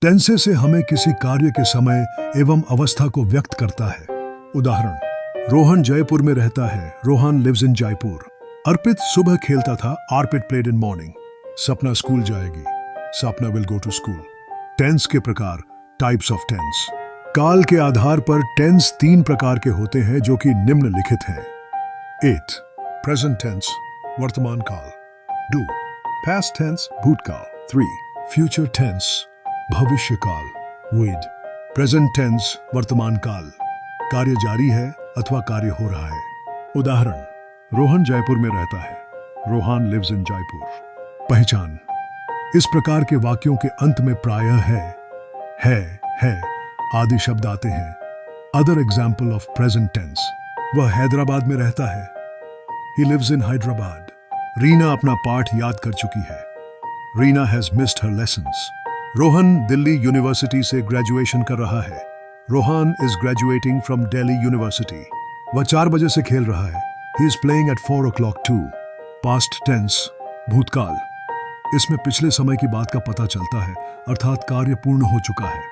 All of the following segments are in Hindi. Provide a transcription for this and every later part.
टेंसे से हमें किसी कार्य के समय एवं अवस्था को व्यक्त करता है। उदाहरण, रोहन जयपुर में रहता है। Rohan lives in Jaipur. अर्पित सुबह खेलता था। Arpit played in morning. Sapna school जाएगी। Sapna will go to school. Tense के प्रकार, टाइप्स ऑफ टेंस। काल के आधार पर टेंस 3 प्रकार के होते हैं जो कि निम्नलिखित हैं। 8. प्रेजेंट टेंस, वर्तमान काल। 2. पास्ट टेंस, भूतकाल। 3. फ्यूचर टेंस, भविष्य काल। विद प्रेजेंट टेंस, वर्तमान काल, कार्य जारी है अथवा कार्य हो रहा है। उदाहरण, रोहन जयपुर में रहता है। Rohan lives in Jaipur. पहचान, इस प्रकार के वाक्यों के अंत में प्रायः है आदि शब्द आते हैं। Other example of present tense, वह हैदराबाद में रहता है। He lives in Hyderabad. Reena अपना पाठ याद कर चुकी है। Reena has missed her lessons. Rohan Delhi university से ग्रेजुएशन कर रहा है। Rohan is graduating from Delhi university. वह 4 बजे से खेल रहा है। He is playing at 4 o'clock too। Past tense, भूतकाल, इसमें पिछले समय की बात का पता चलता है, अर्थात कार्य पूर्ण हो चुका है।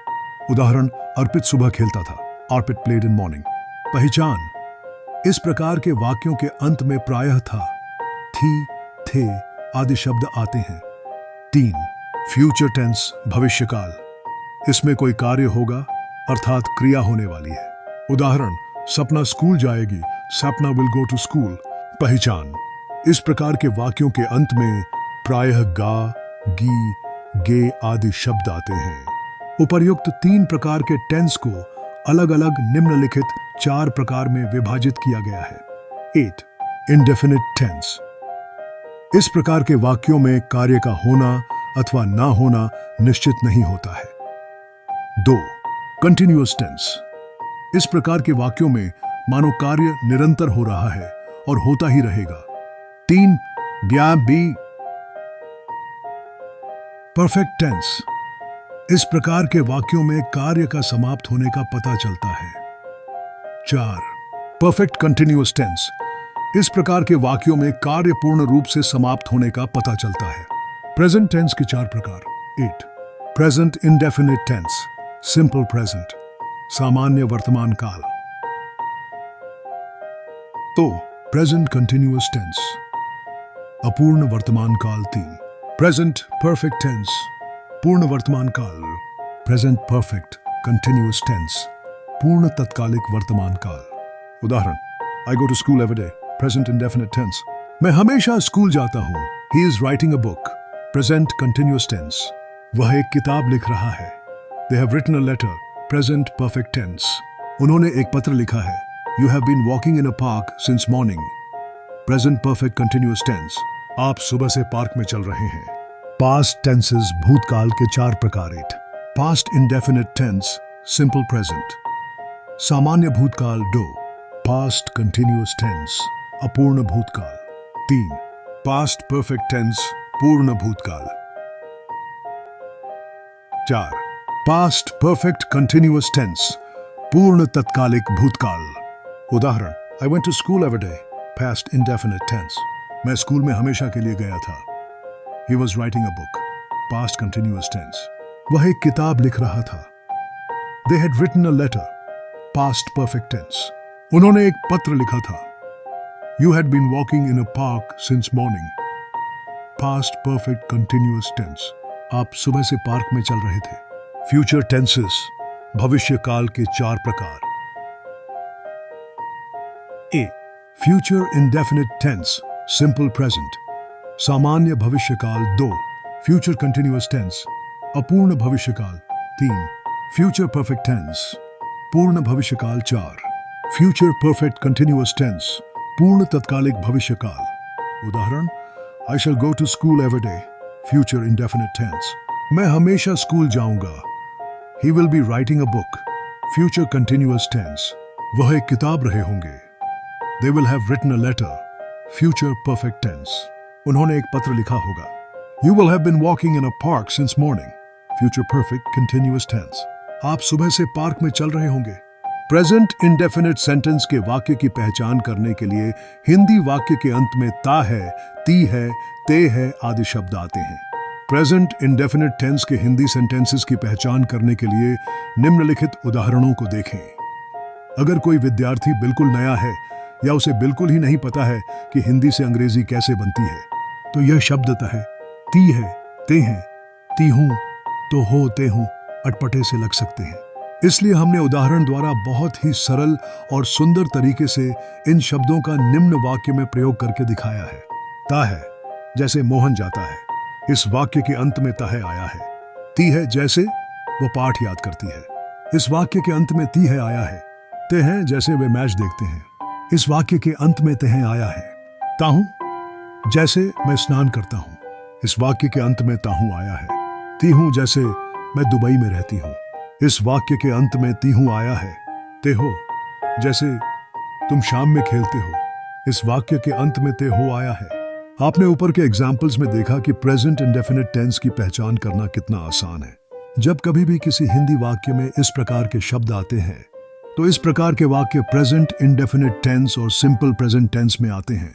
उदाहरण, अर्पित सुबह खेलता था। Arpit played in morning. पहचान, इस प्रकार के वाक्यों के अंत में प्रायः था, थी, थे आदि शब्द आते हैं। 3. फ्यूचर टेंस, भविष्यकाल, इसमें कोई कार्य होगा अर्थात क्रिया होने वाली है। उदाहरण, सपना स्कूल जाएगी। Sapna will go to school. पहचान, इस प्रकार के वाक्यों के अंत में प्रायः गा, गी, गे आदि शब्द आते हैं। उपर्युक्त 3 प्रकार के टेंस को अलग अलग निम्नलिखित 4 प्रकार में विभाजित किया गया है। 8. इंडेफिनिट टेंस, इस प्रकार के वाक्यों में कार्य का होना अथवा ना होना निश्चित नहीं होता है। 2. कंटिन्यूअस टेंस, इस प्रकार के वाक्यों में मानो कार्य निरंतर हो रहा है और होता ही रहेगा। 3. बी परफेक्ट टेंस, इस प्रकार के वाक्यों में कार्य का समाप्त होने का पता चलता है। 4. परफेक्ट कंटिन्यूअस टेंस, इस प्रकार के वाक्यों में कार्य पूर्ण रूप से समाप्त होने का पता चलता है। प्रेजेंट टेंस के 4 प्रकार। 8. Present indefinite tense, simple present, सामान्य वर्तमान काल। तो प्रेजेंट कंटिन्यूअस टेंस, अपूर्ण वर्तमान काल 3. प्रेजेंट परफेक्ट टेंस, पूर्ण वर्तमान काल। प्रेजेंट परफेक्ट कंटिन्यूअस टेंस, पूर्ण तत्कालिक वर्तमान काल। उदाहरण, I go to school every day. Present indefinite tense, मैं हमेशा स्कूल जाता हूं। He is writing a book. Present continuous tense, वह एक किताब लिख रहा है। They have written a letter. Present perfect tense, उन्होंने एक पत्र लिखा है। You have been walking in a park since morning. Present perfect continuous tense, आप सुबह से पार्क में चल रहे हैं। पास्ट टेंसेस, भूतकाल के 4 प्रकार। 8. Past indefinite tense, simple present, सामान्य भूतकाल। 2. पास्ट कंटिन्यूअस टेंस, अपूर्ण भूतकाल। 3. पास्ट परफेक्ट टेंस, पूर्ण भूतकाल। 4. पास्ट परफेक्ट कंटिन्यूअस टेंस, पूर्ण तत्कालिक भूतकाल। उदाहरण, I went to school every day. Past indefinite tense, मैं स्कूल में हमेशा के लिए गया था। He was writing a book. Past continuous tense, वह एक किताब लिख रहा था। They had written a letter. Past perfect tense, उन्होंने एक पत्र लिखा था। You had been walking in a park since morning. Past perfect continuous tense, आप सुबह से पार्क में चल रहे थे। Future tenses, भविष्य काल के 4 प्रकार। A. Future indefinite tense, simple present, सामान्य भविष्यकाल। 2. फ्यूचर कंटिन्यूअस टेंस, अपूर्ण भविष्यकाल। 3. फ्यूचर परफेक्ट टेंस, पूर्ण भविष्यकाल। 4. फ्यूचर परफेक्ट कंटिन्यूअस टेंस, पूर्ण तत्कालिक भविष्यकाल। उदाहरण, I shall go to school every day. Future indefinite tense, मैं हमेशा स्कूल जाऊंगा। He will be writing a book. Future continuous tense, वह एक किताब रहे होंगे। They will have written a letter. Future perfect tense, उन्होंने एक पत्र लिखा होगा। You will have been walking in a park since morning. Future perfect continuous tense, आप सुबह से पार्क में चल रहे होंगे। प्रेजेंट इंडेफिनिट सेंटेंस के वाक्य की पहचान करने के लिए हिंदी वाक्य के अंत में ता है, ती है, ते है आदि शब्द आते हैं। प्रेजेंट इंडेफिनिट टेंस के हिंदी सेंटेंसेस की पहचान करने के लिए निम्नलिखित उदाहरणों को देखें। अगर कोई विद्यार्थी बिल्कुल नया है या उसे बिल्कुल ही नहीं पता है कि हिंदी से अंग्रेजी कैसे बनती है, तो यह शब्दतः ती है, ते हैं, ती हूं, तो हो, ते हूं अटपटे से लग सकते हैं। इसलिए हमने उदाहरण द्वारा बहुत ही सरल और सुंदर तरीके से इन शब्दों का निम्न वाक्य में प्रयोग करके दिखाया है। ता है, जैसे मोहन जाता है, इस वाक्य के अंत में तह आया है। ती है, जैसे वो पाठ याद करती है, इस वाक्य के अंत में ती है आया है। ते हैं, जैसे वे मैच देखते हैं, इस वाक्य के अंत में ते हैं आया है। ताहूं, जैसे मैं स्नान करता हूं, इस वाक्य के अंत में ताहूं आया है। ती हूं, जैसे मैं दुबई में रहती हूं, इस वाक्य के अंत में ती हूं आया है। ते हो, जैसे तुम शाम में खेलते हो, इस वाक्य के अंत में ते हो आया है। आपने ऊपर के एग्जाम्पल्स में देखा कि प्रेजेंट इंडेफिनिट टेंस की पहचान करना कितना आसान है। जब कभी भी किसी हिंदी वाक्य में इस प्रकार के शब्द आते हैं, तो इस प्रकार के वाक्य प्रेजेंट इंडेफिनिट टेंस और सिंपल प्रेजेंट टेंस में आते हैं।